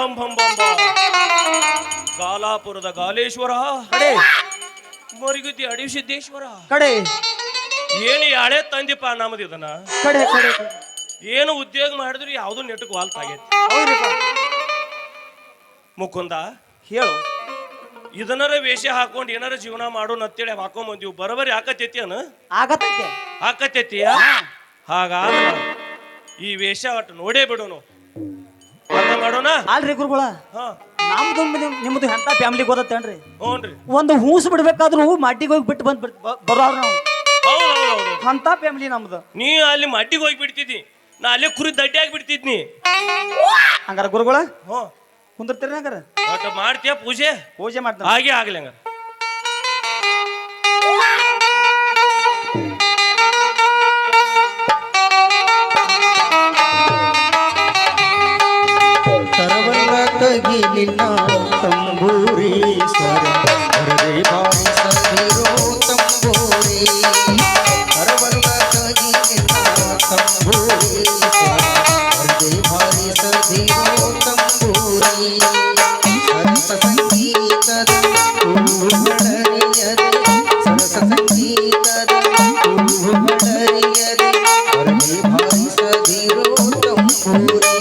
ಬಂ ಬಂ ಬಂ ಬಂ. ಗಾಲಾಪುರದ ಗಾಲೇಶ್ವರ ಕಡೆ ಮರಿಗುದ್ದಿ ಅಡಿ ಸಿದ್ದೇಶ್ವರ ಕಡೆ ಏನು ಯಾಳೆ ತಂದಿಪ್ಪ ನಮ್ಮದು ಇದನ್ನ ಕಡೆ ಕಡೆ ಕಡೆ. ಏನು ಉದ್ಯೋಗ ಮಾಡಿದ್ರು ಯಾವ್ದು ನೆಟ್ಟಕ್ಕೆ ವಾಲ್ತಾಗೈತಿ. ಹೌದ್ರಿಪ್ಪ ಮುಕುಂದ ಹೇಳು. ಇದನ್ನರ ವೇಷ ಹಾಕೊಂಡು ಏನಾರ ಜೀವನ ಮಾಡೋಣ ಅಂತೇಳಿ ಹಾಕೊಂಬಂದಿವು. ಬರೋಬರಿ ಹಾಕತೈತಿ ಅನ ಆಗತೈತೆ ಹಾಕತೈತಿಯ ಹಾಗಾದ ಈ ವೇಷ ಒಟ್ಟು ನೋಡೇ ಬಿಡೋನು ಮಾಡೋಣ. ಅಲ್ರಿ ಗುರುಗಳ ಹಾ ನಮ್ದು ನಿಮ್ದು ಎಂತ ಫ್ಯಾಮಿಲಿ ಗೊತ್ತೇನ್ರಿ? ಹ್ಞೂನ್ರಿ ಒಂದು ಹೂಸ್ ಬಿಡ್ಬೇಕಾದ್ರೂ ಮಡ್ಡಿಗೆ ಹೋಗಿ ಬಿಟ್ಟು ಬಂದ್ ಬರೋರು ನಾವು. ಹೌದು ಅಂತ ಫ್ಯಾಮಿಲಿ ನಮ್ದು. ನೀ ಅಲ್ಲಿ ಮಡ್ಡಿಗೆ ಹೋಗಿ ಬಿಡ್ತಿದ್ನಿ, ನಾ ಅಲ್ಲೇ ಕುರಿ ದಡ್ಡಿ ಆಗಿ ಬಿಡ್ತಿದ್ನಿ. ಹಂಗಾರ ಗುರುಗಳ ಹ್ಞೂ ಕುಂದಿರ್ತೀರಿ ಹಂಗಾರ ಒಟ್ಟು ಮಾಡ್ತೀಯ ಪೂಜೆ ಪೂಜೆ ಮಾಡ್ತಾನೆ. ಹಾಗೆ ಆಗ್ಲಿ ಹಂಗಾರ. ತರವಲ್ಲ ತಗಿಲಿಲ್ಲ ತಂಬೂರೀಶ್ವರ ಹೃದಯ ಭಾವಿಸದಿರೋ ತಂಬೂರಿ. ತರವಲ್ಲ ತಗಿಲಿಲ್ಲ ತಂಬೂರೀಶ್ವರ ಹೃದಯ ಭಾವಿಸದಿರೋ ತಂಬೂರಿ. ಸರಸ ಸಂಗೀತದ ಹೂಗಳರಿಯದೆ ಸರಸ ಸಂಗೀತದ ಹೂಗಳರಿಯದೆ ಹೃದಯ ಭಾವಿಸದಿರೋ ತಂಬೂರಿ.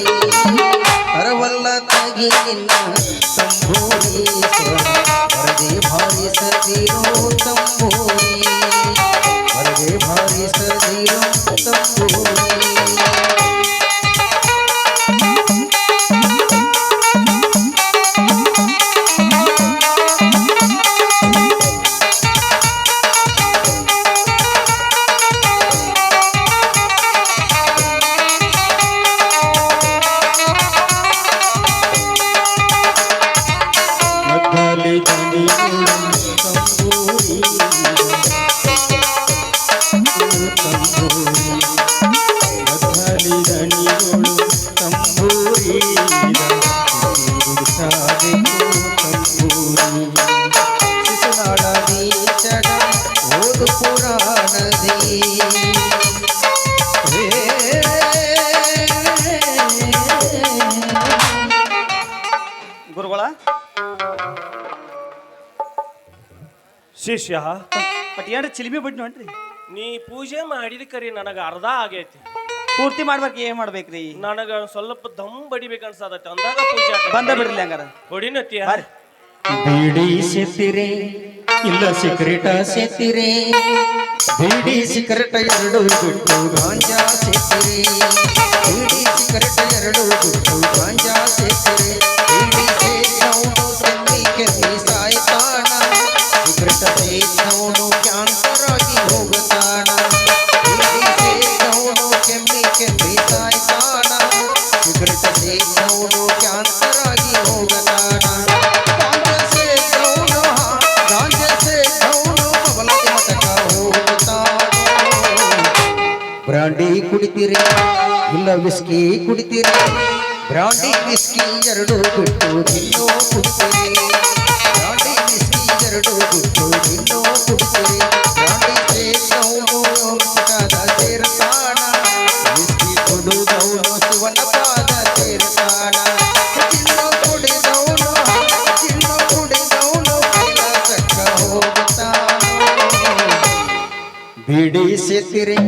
ತರವಲ್ಲ ತಗಿಲಿಲ್ಲ ತಂಬೂರೀಶ್ವರ ಹೊರಗೆ ಭಾವಿಸದಿರೋ ತಂಬೂರಿ. ಹೊರಗೆ ಭಾವಿಸದಿರೋ ತಂಬೂರಿ. ಮಗ್ಗಲಿ ದಣಿಗಳು ತಂಬೂರಿ ತಂಬೂರಿ. ಮಗ್ಗಲಿ ದಣಿಗಳು ತಂಬೂರಿ ಸಾಧಿಕು ತಂಬೂರಿ. ಶಿಶುನಾಳ ಬೀಚಗ ಓದು ಪುರಾಣದಿ ಗುರುಗಳ ಶಿಷ್ಯ ಬಟ್ ಏನ್ರಿ ಚಿಲಿಮಿ ಬಿಟ್ಟು ನೋಡ್ರಿ. ನೀ ಪೂಜೆ ಮಾಡಿದ ಕರಿ ನನಗ ಅರ್ಧ ಆಗೈತಿ. ಪೂರ್ತಿ ಮಾಡ್ಬೇಕು. ಏನ್ ಮಾಡ್ಬೇಕ್ರಿ? ನನಗ ಸ್ವಲ್ಪ ದಮ್ ಬಡಿಬೇಕು ಅನ್ಸದೈತಿ. ಅಂದಾಗ ಪೂಜೆ ಬಂದ ಬಿಡ್ರಿ ಹಂಗಾರ ಹೊಡಿನತ್ತೀಯ. ಬರ್ರಿ. ಬೀಡಿ ಸೆತ್ತಿರೆ ಇಲ್ಲ ಸಿಗರೇಟ ಸೆತ್ತಿರೆ. ಬೀಡಿ ಸಿಗರೇಟ ಎರಡು ಬಿಟ್ಟು ಗಾಂಜಾ ಸೆತ್ತಿರೆ. ಬೀಡಿ ಸಿಗರೇಟ ಎರಡು ಬಿಟ್ಟು ಗಾಂಜಾ ಸೆತ್ತಿರೆ. ಬೀಡಿ ಸೇರಿದವನು ಕೆಮ್ಮಿ ಕೆಮ್ಮಿ ಸಾಯ್ತಾನ. ಸಿಗರೇಟ ಸೇರಿದವನು ಕ್ಯಾನ್ಸರ್ ಆಗಿ ಹೋಗುತ್ತಾನ. ಬೀಡಿ ಸೇರಿದವನು ಕೆಮ್ಮಿ ಕೆಮ್ಮಿ ಸಾಯ್ತಾನ. ಸಿಗರೇಟ ಸೇರಿದವನು ಕ್ಯಾನ್ಸರ್ ಆಗಿ ಹೋಗುತ್ತಾನ. ಬ್ರಾಂಡಿ ಕುಡಿತೀರಿ ಇಲ್ಲ ವಿಸ್ಕಿ ಕುಡಿತೀರಿ? ಬ್ರಾಂಡಿ ವಿಸ್ಕಿ ಎರಡು ಬಿಟ್ಟು ಇನ್ನೂ ಕುಡಿತೀರಿ. ಬ್ರಾಂಡಿ ವಿಸ್ಕಿ ಎರಡು ಬಿಟ್ಟು ಇನ್ನೂ ಕುಡಿತೀರಿ. ಬ್ರಾಂಡಿ ಸೇರಿದವನು ಪುಟದ ಸೇರ್ತಾನ. ವಿಸ್ಕಿ ಕುಡಿದವನು ಶಿವನ ಪಾದ ಸೇರ್ತಾನ. ಚಿನ್ನು ಕುಡಿದವನು ಕೈಲಾಸಕ್ಕ ಹೋಗುತ್ತಾನ. ಬೀಡಿ ಸೇತಿರಿ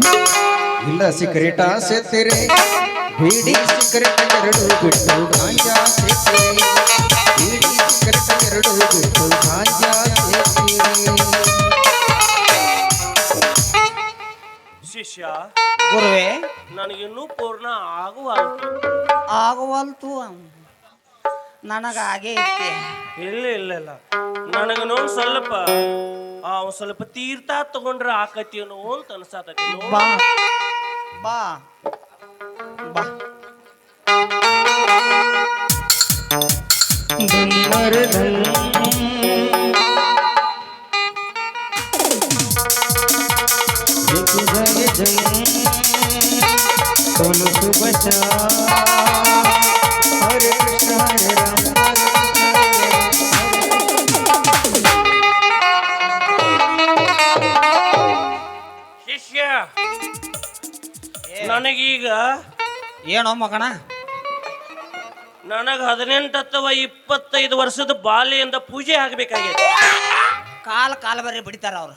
ಇಲ್ಲ ಸಿಗರೇಟ ಸೇತಿರಿ? ಬೀಡಿ ಸಿಗರೇಟ ಎರಡು ಬಿಟ್ಟು ಗಾಂಜಾ ಸೇತಿರಿ. ಬೀಡಿ ಸಿಗರೇಟ ಎರಡು ಬಿಟ್ಟು ಗಾಂಜಾ ಸೇತಿರಿ. ಶಿಷ್ಯ ಗುರುವೇ ನನಗಿನ್ನೂ ಪೂರ್ಣ ಆಗುವಲ್ತು. ಆಗುವಲ್ತು ನನಗಾಗೇ ಐತಿ. ಇಲ್ಲ ಇಲ್ಲ ಇಲ್ಲ ನನಗನು ಸ್ವಲ್ಪ ಸ್ವಲ್ಪ ತೀರ್ಥ ತಗೊಂಡ್ರೆ ಆಕತಿನೋ ಅಂತ ಅನ್ಸಾತೈತಿ. ಬಾ ಬಾ ಬಾ. हरे कृष्ण हरे राम ಶಿಷ್ಯ ನನಗೀಗ ಏನೋ ಮಗಣ ನನಗ 18 ಅಥವಾ 25 ವರ್ಷದ ಬಾಲ್ಯದಿಂದ ಪೂಜೆ ಆಗಬೇಕಾಗೈತಿ. ಕಾಲ ಬರೀ ಬಿಡ್ತಾರ ಅವ್ರು.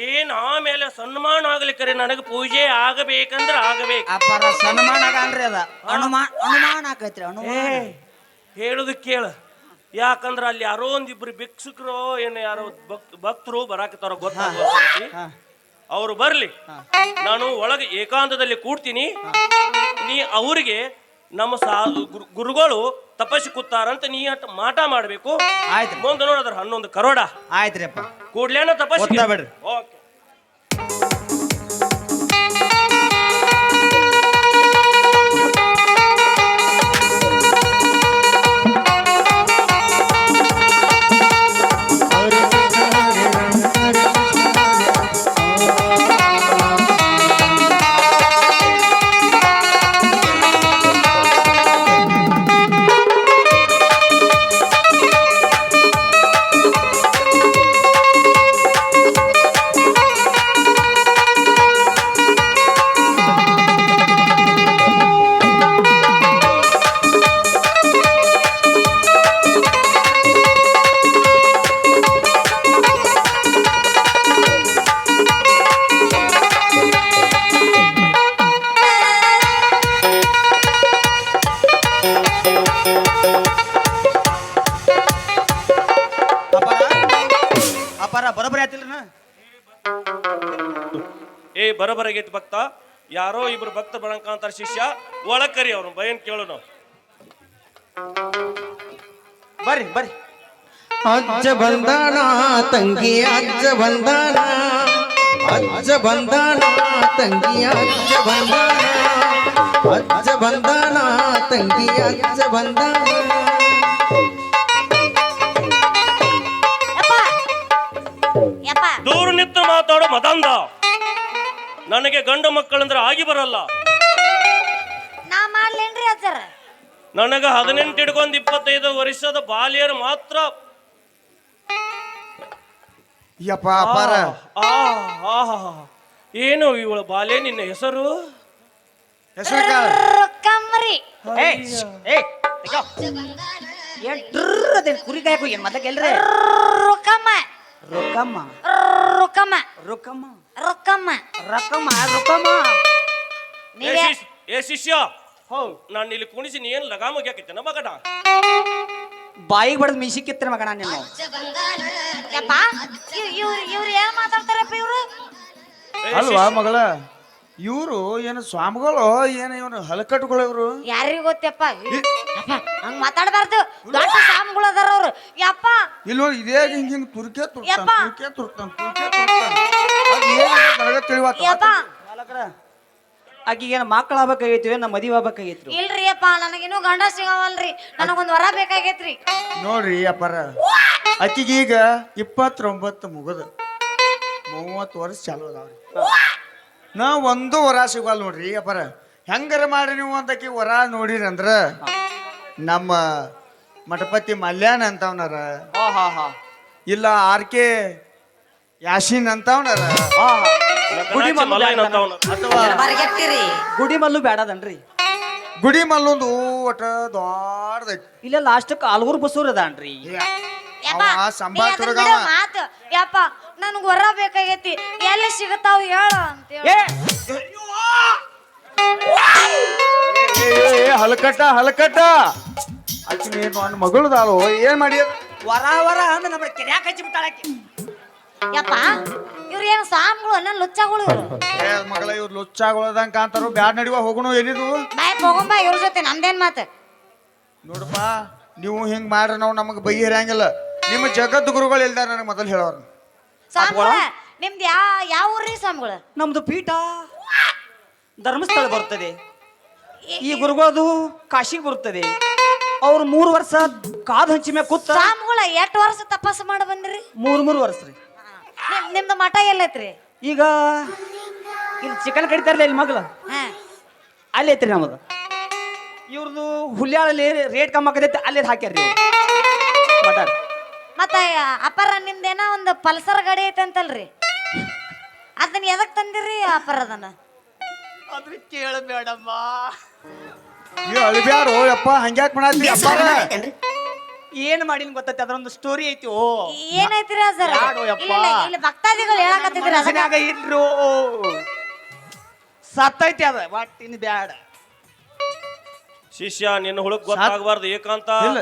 ಏನ್ ಆಮೇಲೆ ಸನ್ಮಾನ ಆಗ್ಲಿಕ್ಕರೆ ನನಗೆ ಪೂಜೆ ಆಗಬೇಕಂದ್ರ ಆಗಬೇಕು. ಅಪ್ಪರ ಸನ್ಮಾನ ಆಗಲ್ರಿ ಅದ ಅನುಮಾನ ಆಕೈತ್ರಿ ಅನುಮಾನ. ಹೇಳುದು ಕೇಳ, ಯಾಕಂದ್ರ ಅಲ್ಲಿ ಯಾರೋ ಒಂದಿಬ್ರು ಭಿಕ್ಷುಕರು ಏನು ಯಾರೋ ಭಕ್ತರು ಬರಾಕತ್ತಾರ ಗೊತ್ತಾಗ್ತೈತಿ. ಅವ್ರು ಬರ್ಲಿ, ನಾನು ಒಳಗೆ ಏಕಾಂತದಲ್ಲಿ ಕೂಡ್ತೀನಿ. ನೀ ಅವ್ರಿಗೆ ನಮ್ಮ ಗುರುಗಳು ತಪಸ್ಸಿ ಕೂತಾರಂತ ನೀ ಮಾಟ ಮಾಡ್ಬೇಕು. ಆಯ್ತು. ಮುಂದೆ ನೋಡಿದ್ರ 11 ಕರೋಡ ಆಯ್ತ್ರಿ ಅಪ್ಪ. ಕೂಡ್ಲೇನ ತಪಸ್ಸಿ ಬಿಡ್ರಿ. ಓಕೆ. ಬರೋಬ್ಬರಿ ಆತಿಲ್ರಿ. ಬರಬರಗೈತಿ ಭಕ್ತ. ಯಾರೋ ಇಬ್ರು ಭಕ್ತ ಬರಂಕಾಂತಾರ ಶಿಷ್ಯ, ಒಳಗ್ ಕರಿ ಅವ್ರು ಭಯನ್ ಕೇಳು ನಾವು. ಬರ್ರಿ ಬರ್ರಿ. ಅಜ್ಜ ಬಂದಾನ ತಂಗಿ ಅಜ್ಜ ಬಂದಾನ, ಅಜ್ಜ ಬಂದಾನ ತಂಗಿ ಅಜ್ಜ ಬಂದಾನ, ಅಜ್ಜ ಬಂದಾನ ತಂಗಿ ಅಜ್ಜ ಬಂದಾನ. ದೂರ ನಿಂತು ಮಾತಾಡೋ ಮದಂದ. ನನಗೆ ಗಂಡು ಮಕ್ಕಳಂದ್ರೆ ಆಗಿ ಬರಲ್ಲ. ನಾ ಮಾಡ್ಲೇನ್ರಿ ಅಜ್ಜರ? ನನಗ 18 ಹಿಡ್ಕೊಂಡ್ 25 ವರ್ಷದ ಬಾಲ್ಯರು ಮಾತ್ರ. ಯಪ್ಪ ಅಪಾರ. ಏನು ಇವಳ ಬಾಲ್ಯ? ನಿನ್ನ ಹೆಸರು? ಕಮ್ಮರಿ. ಕುರಿ ಕಾಯಕು ಏನ್ ಮೊದಲ ಎಲ್ರಿ? ರೊಕ್ಕಮ್ಮ ರೊಕ್ಕಮ್ಮ ರೊಕ್ಕಮ್ಮ ರೊಕ್ಕಮ್ಮ ರೊಕ್ಕಮ್ಮ ರೊಕ್ಕಮ್ಮ ರೊಕ್ಕಮ್ಮ. ಏ ಶಿಷ್ಯ, ನಾನು ಇಲ್ಲಿ ಕುಣಿಸಿ ನೀ ಏನ್ ಲಗಾಮ ಹಾಕೈತೆ ಮಗಡ? ಬಾಯಿಗೆ ಬಡದ್ ಮೀಸಿ ಕಿತ್ತನ ಮಗಣ ನೀನು. ಯಪ್ಪ ಇವ್ರು ಏನ್ ಮಾತಾಡ್ತಾರಪ್ಪ ಇವ್ರು? ಅಲ್ವಾ ಮಗಳ, ಇವ್ರು ಏನು ಸ್ವಾಮಿಗಳು ಏನು ಇವನು ಹಲಕಟ್ಟುಗಳು ಇವ್ರು? ಯಾರಿಗ ಗೊತ್ತಪ್ಪ? ಹಂಗ ಮಾತಾಡಬಾರ್ದು. ದೊಡ್ಡ ಸ್ವಾಮಿಗಳು ಅದಾರ ಅವ್ರು. ಯಪ್ಪ ಇಲ್ಲ ಇದೇ ಹಿಂಗ ಹಿಂಗ ತುರ್ಕೆ ಯಪ್ಪ. ಯಪ್ಪ ಆಕಿಗೆ ಮಕ್ಕಳ ಆಗ್ಬೇಕಾಗೈತಿ, ನಮ್ಮ ಮದುವೆ ಆಗ್ಬೇಕಾಗೈತ್ರಿ. ಇಲ್ರಿ ಅಪ್ಪ, ನನಗಿನ್ನೂ ಗಂಡ ಸಿಗವಲ್ರಿ. ನನಗೊಂದ್ ವರ ಬೇಕಾಗೈತ್ರಿ. ನೋಡ್ರಿ ಅಪ್ಪಾರ, ಆಕಿಗೆ ಈಗ 29 ಮುಗದ 30 ವರ್ಷ ಚಾಲು ಅದಾವ್ರಿ. ನಾ ಒಂದು ವರ ಸಿಗಲ್ಲ ನೋಡ್ರಿ ಅಪ್ಪಾರ. ಹೆಂಗಾರ ಮಾಡಿ ನೀವು ಅಂತಕಿ ವರ ನೋಡಿರಿ ಅಂದ್ರ ನಮ್ಮ ಮಠಪತಿ ಮಲ್ಯಾಣ ಅಂತವನಾರ, ಇಲ್ಲ RK ಯಾಶಿನ್ ಅಂತವನಾರ, ಗುಡಿ ಮಲ್ಲು ಬೇಡದನ್ರಿ. ಗುಡಿ ಮಲ್ಲೊಂದು ಒಟ ದೊಡ್ಡದೈತಿ. ಇಲ್ಲ ಲಾಸ್ಟಕ್ಕೆ ಆಲ್ಗೂರ್ ಬಸೂರ್ ಅದಾನ್ರಿ. ಮಾತು ಯಪ್ಪ, ನನ್ಗ ವರ ಬೇಕಾಗೈತಿ. ಎಲ್ಲಿ ಸಿಗತಾವ ಹೇಳ ಅಂತೇಳಿ. ಹಲಕಟ್ಟ ಹಲಕಟ್ಟ ಆಕಿ ನನ್ನ ಮಗಳದಾಳು. ಏನ್ ಮಾಡಿ ವರ ವರ ಅಂದ ನಮ್ಮ ಕೆರ್ಯಾಕ ಹಚ್ಚಿ ಬಿಟ್ಟಾಳಕಿ. ಯಪ್ಪ ಇವ್ರು ಏನು ಸಾಮ್ಗಳು ನನ್ನ ಲುಚ್ಚಗಳು ಇವ್ರು. ಮಗಳ ಇವ್ರು ಲುಚ್ಚಾಗೊಳದಂಗ ಕಾಂತಾರು. ಬ್ಯಾಡ್ ನಡಿವ ಹೋಗೋಣ. ಏನಿದು ಬಾಯ್ ಹೋಗಂಬ ಇವ್ರ ಜೊತೆ ನಮ್ದೇನ್ ಮಾತು? ನೋಡಪ್ಪ, ನೀವು ಹಿಂಗ್ ಮಾಡ್ರಿ ನಾವು ನಮಗ್ ಬಗೆಹರಿಯಂಗಿಲ್ಲ. ನಿಮ್ಮ ಜಗದ್ ಗುರುಗಳು ಇಲ್ದಾರ ನನಗೆ ಮೊದಲು ಹೇಳೋರು. ಸಾಮ್ಗಳ ನಿಮ್ದು ಯಾವ ಊರ್ರಿ ಸಾಮ್ಗಳು? ನಮ್ದು ಪೀಠ ಧರ್ಮಸ್ಥಳ ಬರ್ತದೆ. ಈ ಗುರುಗಳದು ಕಾಶಿಗೆ ಬರುತ್ತದೆ. ಅವ್ರು 3 ವರ್ಷ ಕಾದು ಹಂಚಿ ಮ್ಯಾಗ ಕೂತ. ಸಾಮ್ಗಳ 8 ವರ್ಷ ತಪಸ್ಸು ಮಾಡಿ ಬಂದ್ರಿ? 3 ವರ್ಷ ರೀ. ನಿಮ್ದು ಮಠ ಎಲ್ಲೈತ್ರಿ? ಈಗ ಇಲ್ಲಿ ಚಿಕನ್ ಕಡಿತಾರಲ್ಲ ಇಲ್ಲಿ ಮಗ್ಲ, ಅಲ್ಲಿ ಐತ್ರಿ ನಮ್ಮದು. ಇವ್ರದ್ದು ಹುಲ್ಯಾಳಲ್ಲಿ ರೇಟ್ ಕಮ್ಮಿ ಆಗತೈತಿ, ಅಲ್ಲಿ ಹಾಕ್ಯಾರ್ರಿ ಮಠ. ಮತ್ತ ಅಪ್ಪರ ನಿಮ್ದೇನ ಒಂದು ಪಲ್ಸರ್ ಗಾಡಿ ಐತೆ ಅಂತಲ್ರಿ, ಅದನ್ನ ಎದಕ್ ತಂದಿರಿ ಅಪ್ಪರ? ಅದನ್ನ ಅದ್ರ ಕೇಳಬೇಡಮ್ಮ. ಈ ಅಳಿಬ್ಯಾರು ಯಪ್ಪ ಹಂಗ್ಯಾಕ್ ಮಾಡತ್ತಿ ಅಪ್ಪಾರ ಏನ್ ಮಾಡಿನ ಗೊತ್ತೈತಿ ಅದರೊಂದು ಸ್ಟೋರಿ ಐತಿ ಓ ಏನೈತ್ರಿ ಸರ್ ಬ್ಯಾಡೋ ಯಪ್ಪ. ಇಲ್ಲಿ ಭಕ್ತಾದಿಗಳು ಹೇಳಕತ್ತಿದ್ರಿ ಅದನ್ನ ಮನಸ್ಸಿನಾಗ ಇಲ್ರು ಸತ್ತೈತಿ ಅದ ಒಟ್ಟಿನ ಬ್ಯಾಡ ಶಿಷ್ಯ ನಿನ್ನ ಹುಡುಕ್ ಗೊತ್ತಾಗಬಾರ್ದು ಏಕಾಂತ. ಇಲ್ಲ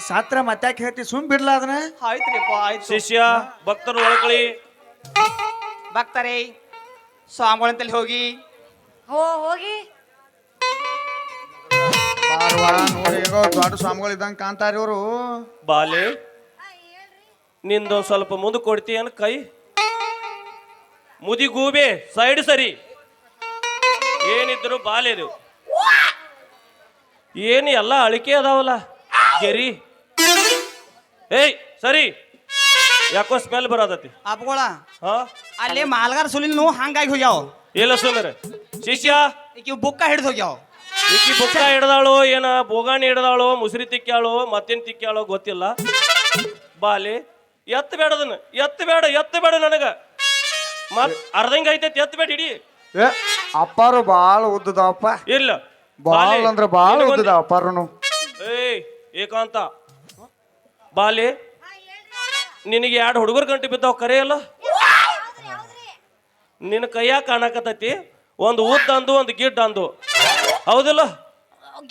ಸಾತ್ರ ಮತ್ತ್ಯಾಕೆ ಹೇಳ್ತಿ ಸುಮ್ ಬಿಡ್ಲ ಅದನ್ನ ಆಯ್ತ್ರಿಪ್ಪ ಆಯ್ತು ಶಿಷ್ಯ ಭಕ್ತರು ಒಳಕಳಿ. ಭಕ್ತರೇ ಸ್ವಾಮಿಗಳಂತಲ್ಲಿ ಹೋಗಿ ಹೋಗಿ ಬಾರ್ವಾ ನೋಡಿ ಈಗ ದೊಡ್ಡ ಸ್ವಾಮಿಗಳು ಇದ್ದಂಗ ಕಾಣ್ತಾರ ಇವರು ಬಾಲೆ ನಿಂದೊಂದ್ ಸ್ವಲ್ಪ ಮುಂದೆ ಕೊಡ್ತೀಯನ್ ಕೈ ಮುದಿ ಗೂಬೆ ಸೈಡ್ ಸರಿ ಏನಿದ್ರು ಬಾಲೆದು ಏನು ಎಲ್ಲ ಅಳಿಕೆ ಅದಾವಲ್ಲ ಗೆರಿ ಏಯ್ ಸರಿ ಯಾಕೋ ಸ್ಮೆಲ್ ಬರತತಿ ಅಪ್ಗೋಳ ಹಾ ಅಲ್ಲಿ ಮಾಲ್ಗಾರ ಸುಲಿಲ್ನು ಹಂಗಾಗಿ ಹೋಗ್ಯಾವ ಇಲ್ಲ ಸುಮ್ಮನೆ ಶಿಷ್ಯ ಈಗ ಬುಕ್ಕ ಹಿಡ್ದು ಹೋಗ್ಯಾವ ಈಕಿ ಬುಕ್ಕ ಹಿಡ್ದಾಳು ಏನ ಬೋಗಾಣಿ ಹಿಡ್ದಾಳು ಮುಸ್ರಿ ತಿಕ್ಕ್ಯಾಳು ಮತ್ತೇನ್ ತಿಕ್ಕ್ಯಾಳು ಗೊತ್ತಿಲ್ಲ ಬಾಲಿ ಎತ್ತ ಬೇಡದನ್ನ ಎತ್ತ ಬೇಡ ನನಗ ಮತ್ ಅರ್ಧಂಗ ಐತೈತಿ ಎತ್ತ ಬೇಡ ಹಿಡಿ ಏ ಅಪ್ಪಾರು ಬಾಳ ಉದ್ದದಪ್ಪ ಇಲ್ಲ ಬಾಳ ಅಂದ್ರ ಬಾಳ ಉದ್ದದ ಅಪ್ಪಾರನು ಏಯ್ ಏಕಾಂತ ಬಾಲಿ ನಿನಗೆ 2 ಹುಡುಗರ ಗಂಟೆ ಬಿದ್ದಾವ ಕರೆಯಲ್ಲ ನಿನ್ನ ಕೈಯಾಗ ಕಾಣಕತ್ತೈತಿ ಒಂದು ಉದ್ದ ಅಂದು ಒಂದು ಗಿಡ್ಡ ಅಂದು ಹೌದಿಲ್ಲ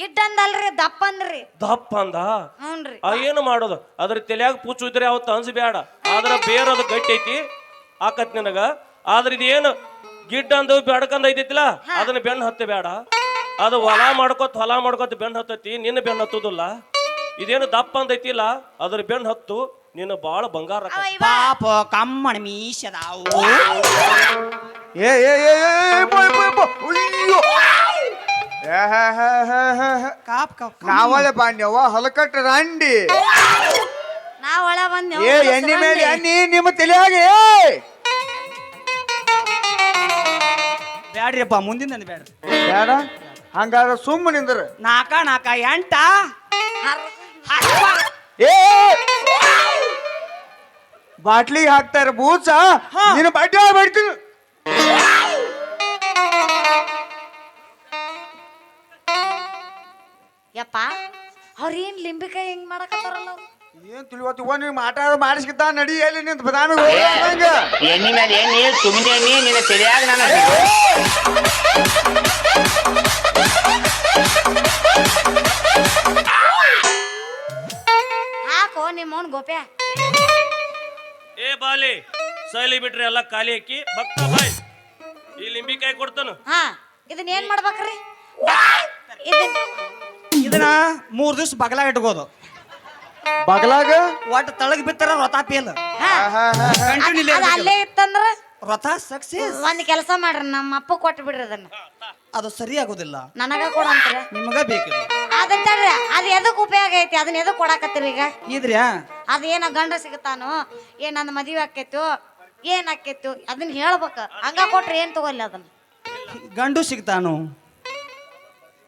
ಗಿಡ್ಡ ಅಂದಲ್ರಿ ದಪ್ಪ ಅಂದ್ರಿ ದಪ್ಪ ಅಂದ ಹ್ಞೂನ್ರಿ ಏನು ಮಾಡೋದು ಅದ್ರ ತಲೆಯಾಗ ಪುಚ್ಚು ಇದ್ರೆ ಅವತ್ತು ಅನ್ಸ್ಬೇಡ ಆದ್ರ ಬೇರೆ ಅದು ಗಟ್ಟಿ ಐತಿ ಆಕತ್ ನಿನಗ ಆದ್ರ ಇದೇನು ಗಿಡ್ಡ ಅಂದು ಬೆಡ್ಕಂದ ಐತಿಲ್ಲ ಅದನ್ನ ಬೆಣ್ಣ ಹತ್ತೆ ಬೇಡ ಅದು ಹೊಲ ಮಾಡ್ಕೊತ ಬೆಣ್ಣ ಹತ್ತೈತಿ ನಿನ್ನ ಬೆಣ್ಣ ಹತ್ತುದಿಲ್ಲ ಇದೇನು ದಪ್ಪ ಅಂದೈತಿಲ್ಲ ಅದ್ರ ಬೆಣ್ಣ ಹತ್ತು ನಿನ್ನ ಬಾಳ ಬಂಗಾರ ಆಕೈತಿ. ಪಾಪ ಕಮ್ಮಣ ಮೀಸದಾವು ಏ ಏ ಏ ಏ, ಬೋಯ್, ಬೋಯ್, ಬೋಯ್. ಅಯ್ಯೋ ಏ, ಹೇ, ಹೇ, ಹೇ, ಹೇ, ಹೇ. ಕಾಪ್ ಕಾಪ್ ನಾವಳೆ ಬಾಂಡ್ಯವ ಹೊಲಕಟ್ಟ ರಂಡಿ ನಾವ್ ಒಳ ಬಂದ್ ಏ ಎಣ್ಣೆ ಮೇಲೆ ಎಣ್ಣೆ ನಿಮ್ಮ ತಲೆಯಾಗೆ ಬ್ಯಾಡ್ರಿಪ್ಪ ಮುಂದಿನ ಬ್ಯಾಡ್ರಿ ಬೇಡ ಹಂಗಾದ್ರೆ ಸುಮ್ಮ ನಿಂದ್ರ ನಾಕ ಎಂಟ ಏ ಬಾಟ್ಲಿಗೆ ಹಾಕ್ತಾರ ಬೂಸ ನೀನು ಬಾಟ್ಲಿ ಬಿಡ್ತೀನಿ ಯಪ್ಪ ಅವ್ರೇನ್ ಲಿಂಬಿಕಾಯಿ ಹಿಂಗ್ ಮಾಡಕತ್ತಾರಲ್ಲ ಅವ್ರು ಏನ್ ತಿಳಿವತ್ತು ನೀನು ಮಾಟ ಮಾಡಿಸ್ಕಿತ್ತ ನಡಿ ಎಲ್ಲಿ ನಿಂತ ಬದಾಮಿಗೆ ಹೋಗಂಗ ಎಣ್ಣೆ ಮೇಲೆ ಎಣ್ಣೆ ತುಂಬಿದ ಎಣ್ಣೆ ನಿನ್ನ ತಲೆಯಾಗ ನಾನು ಹಾಕೋ ನಿಮ್ಮವನ್ ಗೋಪ್ಯ ಏ ಬಾಲಿ ಸೈಲಿ ಬಿಟ್ರಿ ಎಲ್ಲ ಖಾಲಿ ಹಾಕಿ ಭಕ್ತ ಬಾಯ್ ಈ ಲಿಂಬಿಕಾಯಿ ಕೊಡ್ತಾನು ಹಾ ಇದನ್ನ ಏನ್ ಮಾಡ್ಬೇಕ್ರಿ ಇದನ್ನ 3 ದಿವ್ಸ ಬಗಲಾಗ ಇಟ್ಕೋದು ಬಗಲಾಗ ಒಟ್ಟು ತಳಗ್ ಬಿತ್ತಾರ ವ್ರತ ಪೇಲ್ ಕಂಟಿನ್ಯೂ ಅದ ಅಲ್ಲೇ ಇತ್ತಂದ್ರ ವ್ರತ ಸಕ್ಸಸ್ ಒಂದ್ ಕೆಲಸ ಮಾಡ್ರಿ ನಮ್ಮ ಅಪ್ಪ ಕೊಟ್ಟು ಬಿಡ್ರಿ ಅದನ್ನ ಅದು ಸರಿ ಆಗೋದಿಲ್ಲ ನನಗ ಕೊಡಂತೀರ ನಿಮಗ ಬೇಕಿದೆ ಅದನ್ನ ತಡ್ರಿ ಅದ್ ಎದಕ್ ಉಪಯೋಗ ಐತಿ ಅದನ್ನ ಎದಕ್ ಕೊಡಾಕತ್ತೀರಿ ಈಗ ಇದ್ರ್ಯಾ ಅದ ಏನ ಗಂಡ ಸಿಗತಾನೋ ಏನ್ ನನ್ನ ಮದುವೆ ಆಕೈತು ಏನ್ ಆಕೈತು ಅದನ್ನ ಹೇಳ್ಬೇಕ ಹಂಗ ಕೊಟ್ರಿ ಏನ್ ತಗೋಲ್ಲ ಅದನ್ನ ಗಂಡು ಸಿಗ್ತಾನು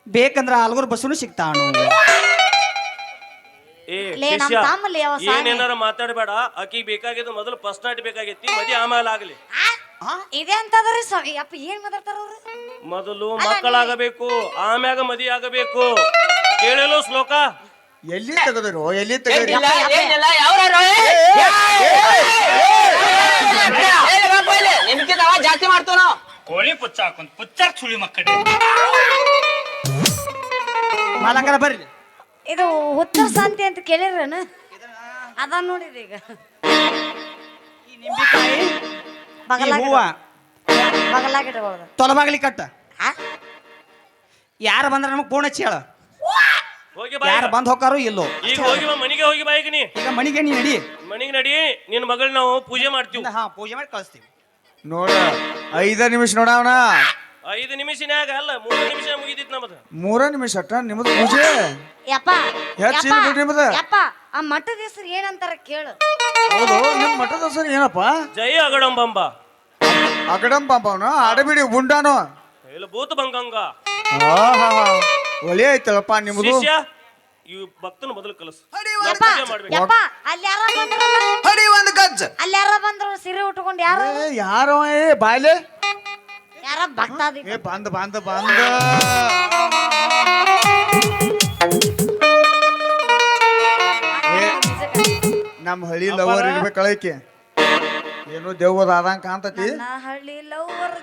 ಬೇಕಂದ್ರ ಆಲ್ಗೂರ್ ಬಸ್ಸುನು ಸಿಗ್ತಾನು ಏ ಲೇ, ನಮ್ ಶಿಷ್ಯ ತಮ್ಮಲ್ಲಿ ಯಾವ ಸಾನೆ? ಏನೇನಾರ ಮಾತಾಡಬೇಡ ಆಕಿಗೆ ಬೇಕಾಗಿದ್ದು ಮೊದಲು ಫಸ್ಟ್ ನೈಟ್ ಬೇಕಾಗೈತಿ ಮದಿ ಆಮೇಲೆ ಆಗ್ಲಿ ಇದೆ ಅಂತದ್ರಿ ಸ್ವಾಮಿ ಅಪ್ಪ ಏನ್ ಮಾತಾಡ್ತಾರ ಅವ್ರು ಮೊದಲು ಮಕ್ಕಳಾಗಬೇಕು ಆಮ್ಯಾಗ ಮದಿ ಆಗಬೇಕು ಕೇಳಲು ಶ್ಲೋಕ ಎಲ್ಲಿ ತೆಗದಿರು ಎಲ್ಲಿ ತೆಗದಿರು ಏನಿಲ್ಲ ಯಾವ್ಯಾರು ನಿಮ್ಗಿಂತ ಅವ ಜಾಸ್ತಿ ಮಾಡ್ತಾವ ನಾವು ಕೋಳಿ ಪುಚ್ಚ ಹಾಕೊಂಡ್ ಪುಚ್ಚಾರ್ ಸುಳಿ ಮಕ್ಕಳು ಮಾಲಕರ ಬರ್ರಿ ಇದು ಉತ್ತರ ಶಾಂತಿ ಅಂತ ಕೇಳಿರೇನು ಅದ ನೋಡಿರಿ ಈಗ ಈ ನಿಂಬಿಕಾಯಿ ಈ ಬಗಲಾಗ ಹೂವ ಬಗಲಾಗ ಇಟ್ಕೊಳ್ಳೋದು ತೊಲಬಾಗ್ಲಿ ಕಟ್ಟ ಆ? ಯಾರು ಬಂದ್ರ ನಮಗ್ ಫೋನ್ ಹಚ್ಚಿ ಹೇಳ ಹೋಗಿ ಬಾ ಯಾರು ಈಗ. ಬಂದ್ ಹೋಗಾರು ಇಲ್ಲೋ ಈಗ ಹೋಗಿ ಬಾ ಮನೆಗೆ ಹೋಗಿ ಬಾ ಈಗ ನೀ ಈಗ ಮನಿಗೆ ನೀ ನಡಿ ಮನೆಗೆ ನಡಿ ನಿನ್ನ ಮಗಳ್ ನಾವು ಪೂಜೆ ಮಾಡ್ತೀವಿ ಹಾ ಪೂಜೆ ಮಾಡಿ ಕಳಿಸ್ತೀವಿ ನೋಡ 5 ನಿಮಿಷ ನೋಡವನ 5 ನಿಮಿಷನ್ಯಾಗ ಅಲ್ಲ 3 ನಿಮಿಷ ಮುಗಿದಿತ್ತು ನಮ್ಮದು 3 ನಿಮಿಷ ಅಟ್ಟ ನಿಮ್ಮದು ಪೂಜೆ ಯಪ್ಪ ಹೆಚ್ಚ್ ಯಪ್ಪ, ಬಿಡ್ರಿ ನಿಮ್ಮದ. ಯಪ್ಪ ಆ ಮಠದ ಹೆಸರು ಏನಂತಾರ ಕೇಳು ಹೌದು ನಿಮ್ ಮಠದ ಹೆಸರು ಏನಪ್ಪ ಜೈ ಅಗಡಂಬಂಬ ಅಗಡಂ ಪಾಪವನ ಆಡಬಿಡಿ ಗುಂಡಾನು ಇಲ್ಲ ಭೂತ ಬಂಗಂಗ ಒಲೆ ಐತಳಪ್ಪ ನಿಮ್ಮದು ಶಿಷ್ಯ ಇವ್ ಭಕ್ತನ ಮೊದಲು ಕಲಸು ಯಪ್ಪ ಮಾಡ್ಬೇಕು ಯಪ್ಪ ಅಲ್ಲಿ ಯಾರ ಬಂದ್ರಲ್ಲ ಹಡಿ ಒಂದು ಗಜ್ಜ ಅಲ್ಲಿ ಯಾರ ಬಂದ್ರು ಸೀರೆ ಉಟ್ಕೊಂಡು ಯಾರು ಏ, ಯಾರೋ ಏ ಬಾಯ್ಲೆ ಯಾರ ಭಕ್ತಾದಿ ಏ ಬಂದ ನಮ್ಮ ಹಳ್ಳಿ ಲವರ್ ಇರ್ಬೇಕಳಕ್ಕೆ ಏನೋ ದೆವ್ವದ ಆದಂಗ ಕಾಣ್ತತಿ. ನನ್ನ ಹಳ್ಳಿ ಲವರ್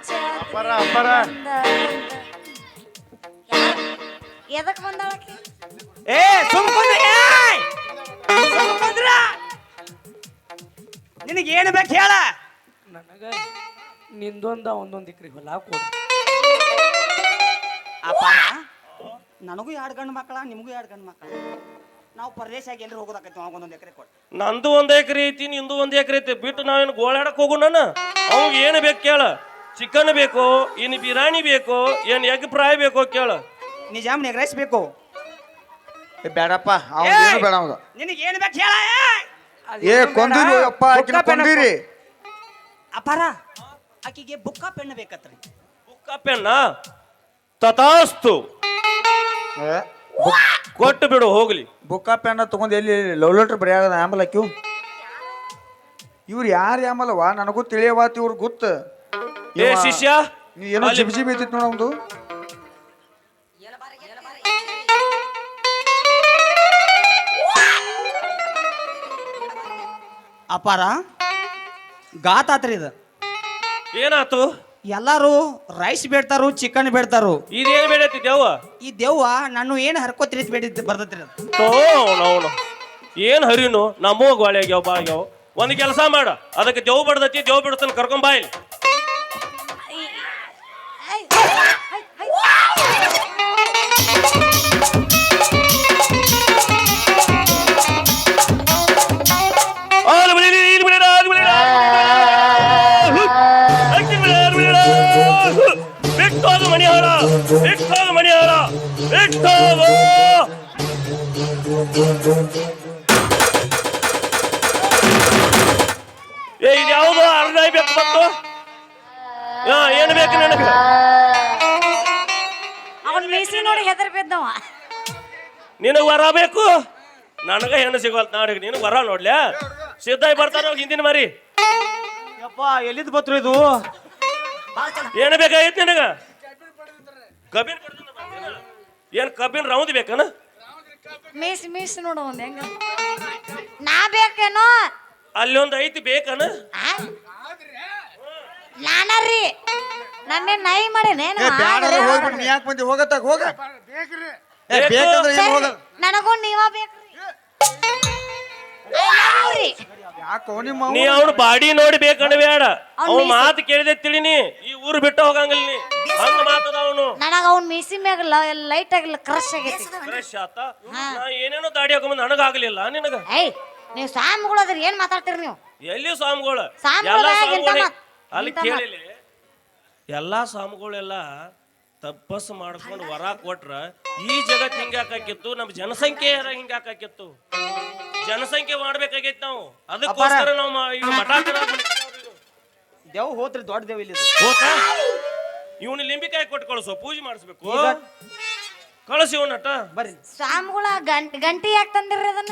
ಎದಕ್ ಬಂದಾಳಕಿ? ಏ ಸುಮ್ಕೊಂಡ್ರಿ ನಿನಗೆ ಏನು ಬೇಕು ಹೇಳ. ನನಗ ನಿಂದೊಂದ ಒಂದೊಂದು ಎಕರೆ ಹೊಲ ಕೊಡು. ಅಪ್ಪಾರ ನನಗೂ 2 ಗಂಡು ಮಕ್ಕಳ, ನಿಮಗೂ 2 ಗಂಡು ಮಕ್ಕಳ. ನಾವು ಪರದೇಶಾಗಿ ಎಲ್ರು ಹೋಗೋದಾಕೈತಿ. ಒಂದೊಂದು ಎಕರೆ ಕೊಟ್ಟು. ನಂದು 1 ಎಕರೆ ಐತಿ, ನಿಂದು 1 ಎಕರೆ ಐತಿ. ಬಿಟ್ಟು ನಾವೇನು ಗೋಳಾಡಕ್ ಹೋಗು ನಾನು. ಅವಾಗ ಏನು ಬೇಕು ಕೇಳ. ಚಿಕನ್ ಬೇಕು, ಇನ್ನು ಬಿರಿಯಾನಿ ಬೇಕು, ಏನು ಎಗ್ ಫ್ರೈ ಬೇಕು ಕೇಳ. ನಿಜಾಮ್ ನೆಗ್ರೈಸ್ ಬೇಕು. ಬೇಡಪ್ಪ ಅವನು ಬೇಡ ಅವಾಗ. ನಿನಗೆ ಏನು ಬೇಕು ಹೇಳ. ಏ ಕೊಂದಿರಿ ಅಪ್ಪ ಆಕಿನ ಕೊಂದಿರಿ. ಅಪ್ಪಾರ ಆಕಿಗೆ ಬುಕ್ಕ ಪೆನ್ ಬೇಕತ್ರಿ. ಬುಕ್ಕ ಪೆನ್ನ ತಥಾಸ್ತು ಕೊಟ್ಟು ಬಿಡು ಹೋಗ್ಲಿ. ಬುಕ್ಕ ಪೆನ್ನ ತಗೊಂಡ್ ಎಲ್ಲಿ ಲವ್ ಲೆಟರ್ ಬರೆಯಾಗದ ಆಂಬಲ್ ಹಾಕಿವು. ಇವ್ರು ಯಾರು ಆಂಬಲ್ವಾ ನನಗೂ ತಿಳಿಯವಾತಿ ಇವ್ರು ಗೊತ್ತ. ಏ ಶಿಷ್ಯ, ನೀ ಏನೋ ಜಿಬ್ ಜಿಬ್ ಐತಿತ್ ನೋಡ ಒಂದು. ಅಪ್ಪಾರ ಗಾತ್ ಆತ್ರಿ ಇದು. ಏನಾತು? ಎಲ್ಲಾರು ರೈಸ್ ಬೇಡ್ತಾರು, ಚಿಕನ್ ಬೇಡ್ತಾರು. ಇದೇನು ಬೇಡೈತಿ ದೇವ? ಈ ದೆವ್ವ ನಾನು ಏನು ಹರ್ಕೋತಿರಿ ಬೇಡಿದ್ದು ಬರ್ತೈತ್ರಿ ಅದು. ನಾವು ಏನ್ ಹರಿನು ನಮ್ಮ ಗೋಳೆ ಆಗ್ಯಾವ ಬಾ ಆಗ್ಯಾವ. ಒಂದು ಕೆಲಸ ಮಾಡ, ಅದಕ್ಕೆ ದೇವ್ ಬಡ್ದೈತಿ, ದೇವ್ ಬಿಡ್ತಾನೆ ಕರ್ಕೊಂಡ್ ಬಾ ಇಲ್ಲಿ. ಬಿಟ್ಟೋದು ಮಣಿಹಾರ, ಬಿಟ್ಟೋದು ಮಣಿಹಾರ, ಬಿಟ್ಟೋದು. ಏ ಇದ್ಯಾವುದು ಅರ್ಧ ಬೇಕು ಬಂತು? ಏನು ಬೇಕು ನನಗೆ? ಅವನ್ ಮೀಸಿ ನೋಡಿ ಹೆದರ್ ಬಿದ್ದವ. ನಿನಗೆ ವರ ಬೇಕು, ನನಗ ಹೆಣ್ಣು ಸಿಗೋಲ್ ನಾಡಿಗೆ. ನಿನಗೆ ವರ ನೋಡ್ಲ್ಯಾ? ಸಿದ್ಧಾಯಿ ಬರ್ತಾರ ಹಿಂದಿನ ಮರಿ. ಯಪ್ಪ ಎಲ್ಲಿದ್ ಬತ್ರು ಇದು? ಏನು ಬೇಕಾಗಿತ್ತು ನಿನಗ? ಕಬ್ಬಿನ ಏನ್ ಕಬ್ಬಿನ ರೌಂದ್ ಬೇಕನ? ಮೀಸಿ ನೋಡು ಒಂದ್ ಹೆಂಗ. ನಾ ಬೇಕೇನೋ? ಅಲ್ಲಿ ಒಂದು ಐತಿ ಬೇಕನ? ನಾನರಿ ನನ್ನೇ ನೈ ಮಾಡೇನೇನು? ಹೋಗ್ಬಿಟ್ಟು ನೀ ಯಾಕೆ ಬಂದಿ? ಹೋಗತ್ತಾಗ ಹೋಗ. ಏ ಬೇಕಂದ್ರೆ ಏನು ಹೋಗ. ನನಗೂ ನೀವ ಬೇಕ್ರಿ. ಯಾಕೋ ನಿಮ್ಮ ನೀ ಅವ್ನ ಬಾಡಿ ನೋಡಿ ಬೇಕಂಡ ಬೇಡ. ಅವ್ನ ಮಾತು ಕೇಳಿದೆ ತಿಳಿನಿ, ಈ ಊರು ಬಿಟ್ಟು ಹೋಗಂಗಿಲ್ಲ ನೀ. ಹಂಗ ಮಾತದ ಅವನು. ನನಗ ಅವ್ನ ಮೀಸಿ ಮ್ಯಾಗ ಲೈಟ್ ಆಗಿಲ್ಲ, ಕ್ರಶ್ ಆಗೈತಿ. ಫ್ರೆಶ್ ಆತ. ನಾ ಏನೇನೋ ದಾಡಿ ಹಾಕೊಂಬಂದ್ ನನಗಾಗಲಿಲ್ಲ ನಿನಗ. ಏಯ್ ನೀವು ಸ್ವಾಮಿಗಳು ಅದ್ರಿ ಏನ್ ಮಾತಾಡ್ತೀರಿ ನೀವು? ಎಲ್ಲಿ ಸ್ವಾಮಿಗಳು? ಸ್ವಾಮಿಗಳು ಎಲ್ಲಾ ಎಂತ ಸ್ವಾಮಿಗಳು ಮಾತ್- ಅಲ್ಲಿ ಎಂತ ಮಾತ್- ಕೇಳಿಲಿ. ಎಲ್ಲಾ ಸ್ವಾಮಿಗಳೆಲ್ಲ ತಪಸ್ಸು ಮಾಡ್ಕೊಂಡು ವರ ಕೊಟ್ರ ಈ ಜಗತ್ ಹಿಂಗಾಕಿತ್ತು, ನಮ್ಮ ಜನಸಂಖ್ಯೆ ಹಿಂಗಾಕಿತ್ತು. ಜನಸಂಖ್ಯೆ ಮಾಡ್ಬೇಕಾಗೈತಿ ನಾವು. ಅದಕ್ಕೋಸ್ಕರ ನಾವು ಈಗ ಮಠ ದೇವ್ ಹೋತ್ರಿ, ದೊಡ್ಡ ದೇವ್ ಇಲ್ಲಿ. ಹೋತಾ ಇವನು ಲಿಂಬಿಕಾಯಿ ಕೊಟ್ಟು ಕಳಿಸೋ, ಪೂಜೆ ಮಾಡಿಸ್ಬೇಕು. ಕಳಿಸಿ ಇವನಟ ಬರ್ರಿ. ಸ್ವಾಮಿಗಳ ಗಂಟಿ ಯಾಕೆ ತಂದಿರ್ರಿ ಅದನ್ನ?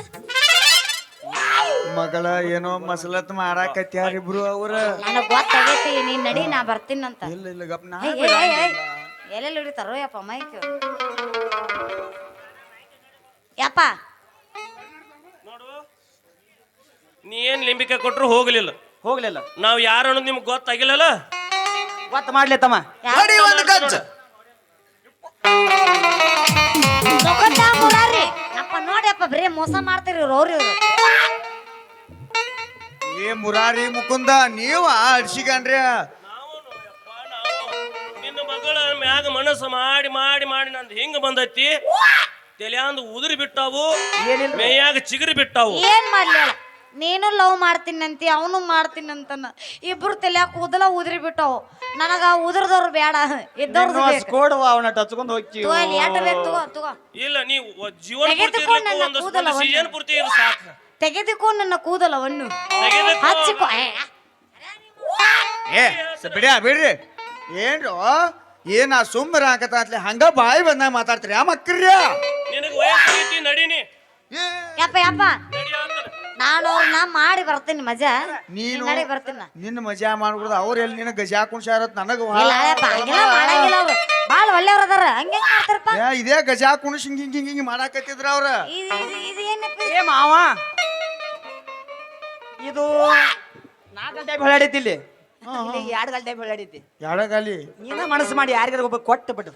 ಮಗಳ ಏನೋ ಮಸಲತ್ ಮಾಡಾಕತ್ಯಾರಿಬ್ರು ಅವ್ರ. ನನಗ್ ಗೊತ್ತಾಗೈತಿ, ನೀನ್ ನಡಿ ನಾ ಬರ್ತೀನಂತ. ಇಲ್ಲ ಇಲ್ಲ ಗಪ್ ನಾ ಎಲ್ಲೆಲ್ಲಿ ಹಿಡಿತಾರೋ ಯಪ್ಪ ಮೈಕ್. ಯಪ್ಪ ನೋಡು, ನೀ ಏನ್ ಲಿಂಬಿಕಾಯಿ ಕೊಟ್ರು ಹೋಗ್ಲಿಲ್ಲ. ಹೋಗ್ಲಿಲ್ಲ. ನಾವ್ ಯಾರು ಅನ್ನೋದು ನಿಮ್ಗೆ ಗೊತ್ತಾಗಿಲ್ಲಲ್ಲ. ಗೊತ್ತ ಮಾಡ್ಲಿ ತಮ್ಮ. ಅಪ್ಪ ನೋಡಿ ಅಪ್ಪ ಬರೀ ಮೋಸ ಮಾಡ್ತೀರಿ ಅವ್ರಿ. ಏ ಮುರಾರಿ ಮುಕುಂದ ನೀವ ಅಡ್ಸಿಗಂಡ್ರಿ. ನಿನ್ನ ಮಗಳ ಮ್ಯಾಗ ಮನಸ್ಸು ಮಾಡಿ ಮಾಡಿ ಮಾಡಿ ನಂದು ಹಿಂಗ ಬಂದೈತಿ. ತಲೆಯಾಂದು ಉದುರಿ ಬಿಟ್ಟಾವು, ಮೇಯಾಗ ಚಿಗುರಿ ಬಿಟ್ಟಾವು. ಏನ್ ಮಾಡ್ಲಿ ಹೇಳ? ನೀನು ಲವ್ ಮಾಡ್ತೀನಂತಿ, ಅವನು ಮಾಡ್ತೀನಂತನ. ಇಬ್ರು ತಲ್ಯಾಕ ಕೂದಲ ಉದ್ರಿ ಬಿಟ್ಟವು. ನನಗ ಉದ್ರದವ್ರು ಬೇಡ, ಇದ್ದವ್ರದ್ದು ಬೇಕು. ಕೊಡುವ ಅವನ ಟಚ್ಕೊಂಡ್ ಹೋಗ್ತೀವಿ. ತಗೋ ಇಲ್ಲಿ ಎಟ್ ಬೇಕು ತಗೋ ತಗೋ. ಇಲ್ಲ ನೀವು ಜೀವನ ಪೂರ್ತಿ ತೆಗೆದುಕೊ ನನ್ನ ಇರ್ಲಿಕ್ಕೆ ಕೂದಲ ಒಂದು ಸೀಸನ್ ಪೂರ್ತಿ ಇರು ಸಾಕು. ತೆಗೆದುಕೋ ನನ್ನ ಕೂದಲವನ್ನು ತೆಗೆದುಕೋ. ಹಚ್ಚಿಕೋ. ಏ ಬಿಡ್ರಿ ಏನ್ರು ಏನ ಸುಮ್ಮರ ಹಾಕತ್ಲಿ ಹಂಗ ಬಾಯಿ ಬಂದಾಗ ಮಾತಾಡ್ತೀರಿ. ಆ ಮಕ್ಕಳ್ರಿ ನಿನಗೆ ವಯಸ್ಸಾಗೈತಿ, ನಡೀನಿ. ಯಪ್ಪ ಯಪ್ಪ ನಡಿ ಅಂತಾನೆ. ನಾನು ಅವ್ರನ್ನ ಮಾಡಿ ಬರ್ತೀನಿ ಮಜಾ ನೀನು ನಡಿ ಬರ್ತೀನಿ ನಾ. ನಿನ್ನ ಮಜಾ ಮಾಡ್ಬಿಡ್ದು ಅವ್ರ ಎಲ್ಲಿ ನಿನ್ನ ಗಜಾ ಕುಣ್ಸಾರತ್ ನನಗ ಇಲ್ಲ ಅಯ್ಯಪ್ಪ, ಹಂಗೆಲ್ಲ ಮಾಡಂಗಿಲ್ಲ ಅವ್ರು ಬಾಳ ಒಳ್ಳೆಯವ್ರ ಅದಾರ ಹಂಗೆ ಮಾಡ್ತಾರಪ್ಪ. ಇದೇ ಗಜಾ ಕುಣಿಸ್ ಹಿಂಗ್ ಮಾಡಾಕತ್ತಿದ್ರ ಅವ್ರ. ಇದು ಏನಪ್ಪ ಏ ಮಾವ ಇದು 4 ಗಂಟೆ ಬೆಳಾಡೈತಿ ಇಲ್ಲಿ 2 ಗಂಟೆ ಬೆಳಾಡೈತಿ. ಎಡಗಾಲಿ ನೀನ ಮನಸ್ಸು ಮಾಡಿ ಯಾರಿಗಾರ ಒಬ್ಬ ಕೊಟ್ಟು ಬಿಡು.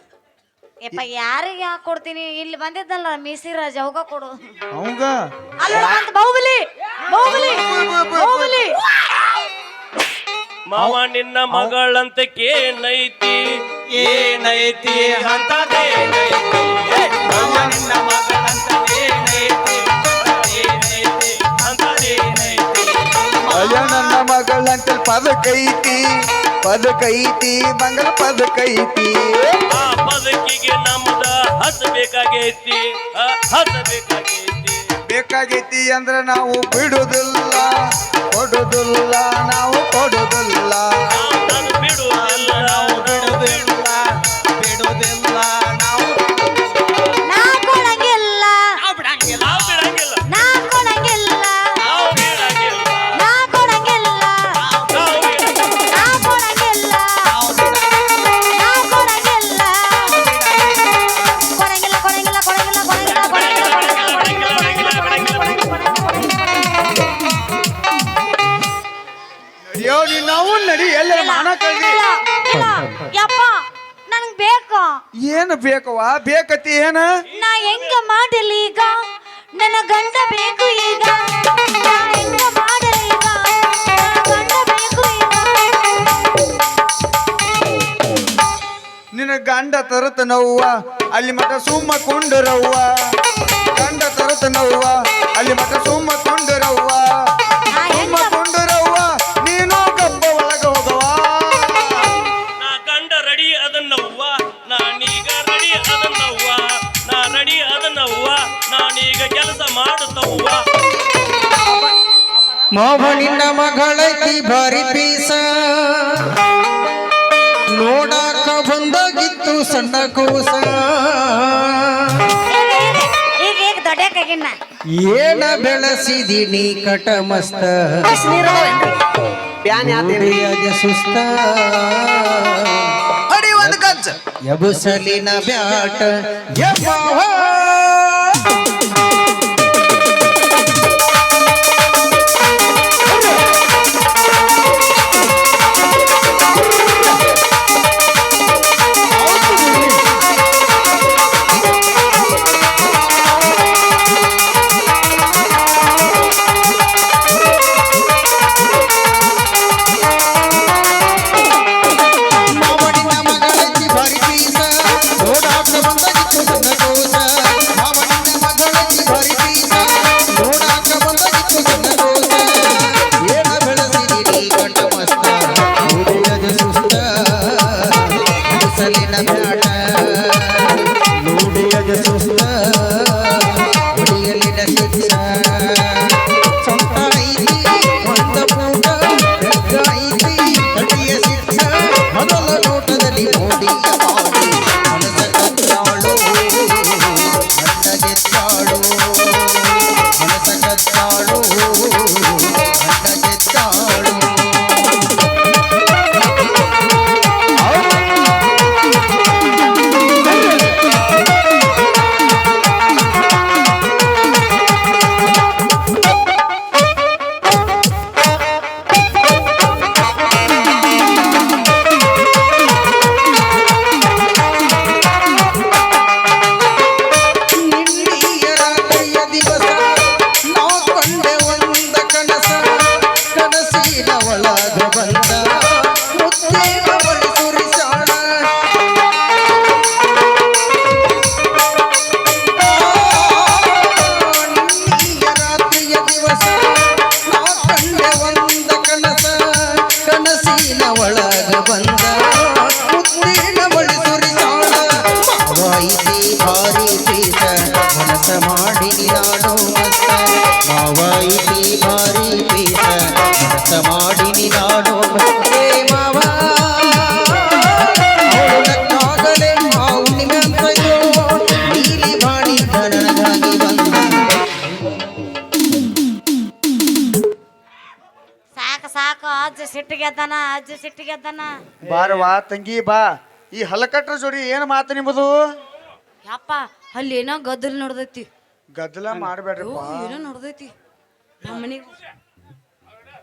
ಯಪ್ಪ ಯಾರಿಗೆ ಯಾಕೆ ಕೊಡ್ತೀನಿ ಇಲ್ಲಿ ಬಂದಿದ್ದಲ್ಲ ಮೀಸಿರಾಜ್ ಅವಾಗ ಕೊಡು. ಅವಂಗ ಅಲ್ಲ ಅಂತ ಬಾಹುಬಲಿ ಬಾಹುಬಲಿ ಬಾಹುಬಲಿ ಮಾವ ನಿನ್ನ ಮಗಳಂತಕ್ಕೇನೈತಿ ಏನೈತಿ ಅಂತದೇನೈತಿ ಮಾವ ನಿನ್ನ ಮಗಳಂತದೇನೈತಿ ಅಂತದೇನೈತಿ ಅಯ್ಯ ನನ್ನ ಮಗಳಂತ ಪದಕೈತಿ ಮಂಗಳ ಪದಕೈತಿ. ಆ ಬದುಕಿಗೆ ನಮ್ದ ಹಸಬೇಕಾಗೈತಿ ಬೇಕಾಗೈತಿ ಅಂದ್ರ ನಾವು ಬಿಡುದಿಲ್ಲ ಕೊಡುದಿಲ್ಲ ನಾವು ಕೊಡುದಿಲ್ಲ. ನಾನು ಬಿಡುವುದಿಲ್ಲ ನಾವು ಬಿಡುವುದಿಲ್ಲ ಬಿಡುವುದಿಲ್ಲ ನಾವು ನಾ ಕೊಡಂಗಿಲ್ಲ ನಾವು ಬಿಡಂಗಿಲ್ಲ ನಾ ಕೊಡಂಗಿಲ್ಲ ನಾವು ಬಿಡಂಗಿಲ್ಲ ನಾ ಕೊಡಂಗಿಲ್ಲ ನಾವು ಬಿಡಂಗಿಲ್ಲ ನಾ ಕೊಡಂಗಿಲ್ಲ ನಾ ಕೊಡಂಗಿಲ್ಲ ಕೊಡಂಗಿಲ್ಲ ಕೊಡಂಗಿಲ್ಲ ಕೊಡಂಗಿಲ್ಲ ಅಯ್ಯೋ ನಾವು ನಡಿ ಎಲ್ಲ ಮಾನ ಕಳ್ದಿ. ಯಪ್ಪ ನನಗ್ ಬೇಕು. ಏನು ಬೇಕವ್ವ ಬೇಕತಿ ಏನ ನಾ ಹೆಂಗ ಮಾಡಲಿ ಈಗ ನನ್ನ ಗಂಡ ಬೇಕು ಈಗ ನಾ ಹೆಂಗ ಮಾಡಲಿ ಈಗ ನನ್ನ ಗಂಡ ಬೇಕು ಈಗ ನಿನ್ನ ಗಂಡ ತರತ ನವ್ವ ಅಲ್ಲಿ ಮಠ ಸುಮ್ಮ ಕೊಂಡರವ್ವ ಗಂಡ ತರತ ನವ್ವ ಅಲ್ಲಿ ಮಠ ಸುಮ್ಮ ಕೊಂಡರವ್ವ ನಾ ಹೆಂಗ ಸುಮ್ಮ ಕೊಂಡರವ್ವ ನೀನು ಗಬ್ಬ ಒಳಗ ಹೋಗವ. ನಾ ಗಂಡ ರೆಡಿ ಅದನ್ನವ್ವ ನಾನೀಗ ರೆಡಿ ಅದನ್ನವ್ವ ನಾ ರೆಡಿ ಅದನ್ನವ್ವ ನಾನೀಗ ಕೆಲಸ ಮಾಡುತ್ತವ್ವ. ಮಾವ ನಿನ್ನ ಮಗಳೈತಿ ಭಾರಿ ಪೀಸ ನೋಡಾಕ ಬಂದಾಗಿತ್ತು ಸಣ್ಣ ಕೂಸ ಈಗ ಈಗ ದೊಡ್ಡ ಕಗಿನ ಏನ ಬೆಳೆಸಿದಿನಿ ಕಟ ಮಸ್ತ ಹಿಡಿಯದ ಸುಸ್ತ ಎಬುಸಲಿನ ಬ್ಯಾಟ ಯಮ್ಮವ್ವ. ಮಾವನಿನ ಮಗಳೈತಿ ಭಾರಿ ಪೀಸ ನೋಡಾಕ ಬಂದಾಗಿತ್ತು ಸಣ್ಣ ಕೂಸ ಮಾವನಿನ ಮಗಳೈತಿ ಭಾರಿ ಪೀಸ ನೋಡಾಕ ಬಂದಾಗಿತ್ತು ಸಣ್ಣ ಕೂಸ ಏನ ಬೆಳೆಸಿದಿರಿ ಕಟ ಮಸ್ತ ಹಿಡಿಯದ ಸುಸ್ತ ಎಬುಸಲಿನ ಬ್ಯಾಟ ನೋಡಿಯದ ಸುಸ್ತ ಹಿಡಿಯಲಿನ ಶಿಕ್ಷ ಸೊಂಟ ಐತಿ ಒಂದ ಪೂಟ ಬೆಕ್ಕ ಐತಿ ಕಟಿಯ ಶಿಕ್ಷ ಮೊದಲ ನೋಟದಲ್ಲಿ ಮೋಡಿಯ ಮಾಡಿ ಮನಸ ಕಚ್ಚಾಳು ಗಂಡ ಗೆದ್ದಾಳು ಮನಸ ಕಚ್ಚಾಳು ಗಂಡ ಗೆದ್ದಾಳು ನಿನ್ನಿಯರ ಕೈಯ ದಿವಸ ನಾ ಕಂಡೆ ಒಂದ ಕನಸ ಕನಸಿನ ಒಳಗ ಬಂದ ಮುತ್ತೇನ ಬಳಿ ಸುರಿಸಾಳ ನಿನ್ನಿಯ ರಾತ್ರಿಯ ದಿವಸ ನಾ ಕಂಡೆ ಒಂದ ಕನಸ ಕನಸಿನ ಒಳಗ ಬಂದ ಮುತ್ತೇನ ಬಳಿ ಸುರಿಸಾಳ ಮಾವಾಯಿತಿ ಭಾರಿ ಪೀಸ ಮನಸ ಮಾಡಿನಿ ನಾನು ಮಸ್ತ ಮಾವಾಯಿತಿ ಭಾರಿ ಪೀಸ ಮನಸ ಮಾಡಿನಿ ನಾನು ಮಸ್ತೆ ಮಾವ ಅವಳು ನಕ್ಕಾಗಲೇ ಮಾವು ನಿಮ್ಮಂತಯೋ ನೀಲಿ ಮಾಡಿ ನನಗಾಗಿ ಬಂದ ಸಿಟ್ಟಿಗೆದ್ದಾನ ಅಜ್ಜ ಸಿಟ್ಟಿಗೆದ್ದಾನ ಬಾರವಾ ತಂಗಿ ಬಾ ಈ ಹಲಕಟ್ರ ಜೋಡಿ ಏನ್ ಮಾತು ನಿಮ್ಮದು ಯಪ್ಪ ಅಲ್ಲಿ ಏನೋ ಗದ್ದಲ್ ನೋಡ್ದೈತಿ ಗದ್ದಲ ಮಾಡ್ಬೇಡ್ರಪ್ಪ ಏನೋ ನೋಡ್ದೈತಿ ನಮ್ಮ ಮನೆಗೆ